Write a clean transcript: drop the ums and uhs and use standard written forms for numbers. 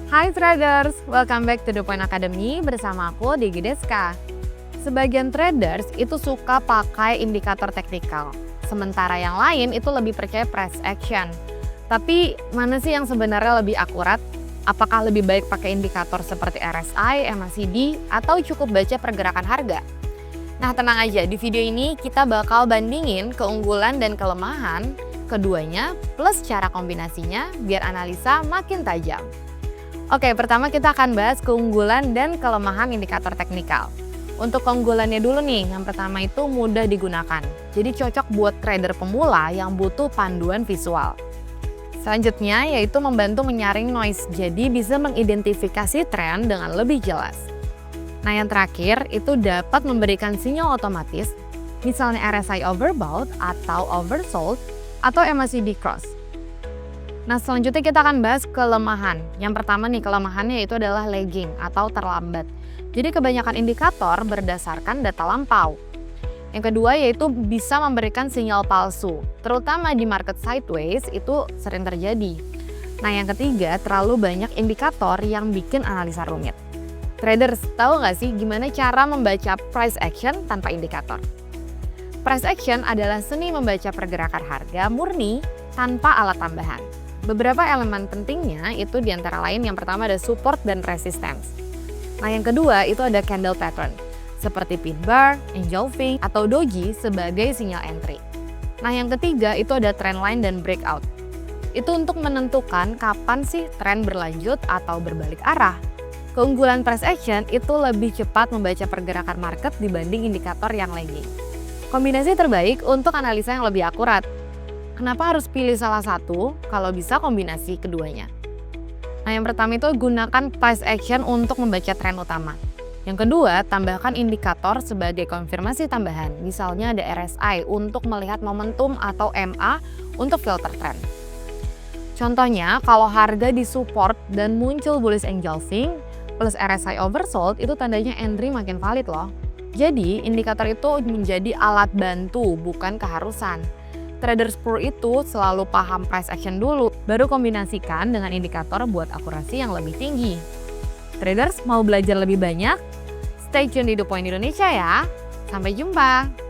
Hai traders, welcome back to The Point Academy bersama aku Digi Deska. Sebagian traders itu suka pakai indikator teknikal, sementara yang lain itu lebih percaya price action. Tapi mana sih yang sebenarnya lebih akurat? Apakah lebih baik pakai indikator seperti RSI, MACD, atau cukup baca pergerakan harga? Nah tenang aja, di video ini kita bakal bandingin keunggulan dan kelemahan keduanya plus cara kombinasinya biar analisa makin tajam. Oke, pertama kita akan bahas keunggulan dan kelemahan indikator teknikal. Untuk keunggulannya dulu nih, yang pertama itu mudah digunakan. Jadi cocok buat trader pemula yang butuh panduan visual. Selanjutnya yaitu membantu menyaring noise, jadi bisa mengidentifikasi tren dengan lebih jelas. Nah yang terakhir itu dapat memberikan sinyal otomatis, misalnya RSI overbought atau oversold atau MACD cross. Nah selanjutnya kita akan bahas kelemahan. Yang pertama nih kelemahannya itu adalah lagging atau terlambat. Jadi kebanyakan indikator berdasarkan data lampau. Yang kedua yaitu bisa memberikan sinyal palsu, terutama di market sideways itu sering terjadi. Nah yang ketiga terlalu banyak indikator yang bikin analisa rumit. Traders tahu nggak sih gimana cara membaca price action tanpa indikator? Price action adalah seni membaca pergerakan harga murni tanpa alat tambahan. Beberapa elemen pentingnya itu diantara lain yang pertama ada support dan resistance. Nah yang kedua itu ada candle pattern seperti pin bar, engulfing, atau doji sebagai sinyal entry. Nah yang ketiga itu ada trend line dan breakout. Itu untuk menentukan kapan sih tren berlanjut atau berbalik arah. Keunggulan price action itu lebih cepat membaca pergerakan market dibanding indikator yang lagging. Kombinasi terbaik untuk analisa yang lebih akurat. Kenapa harus pilih salah satu kalau bisa kombinasi keduanya? Nah yang pertama itu gunakan price action untuk membaca tren utama. Yang kedua, tambahkan indikator sebagai konfirmasi tambahan. Misalnya ada RSI untuk melihat momentum atau MA untuk filter tren. Contohnya kalau harga di support dan muncul bullish engulfing plus RSI oversold itu tandanya entry makin valid loh. Jadi indikator itu menjadi alat bantu bukan keharusan. Traders pro itu selalu paham price action dulu, baru kombinasikan dengan indikator buat akurasi yang lebih tinggi. Traders mau belajar lebih banyak? Stay tune di The Point Indonesia ya. Sampai jumpa!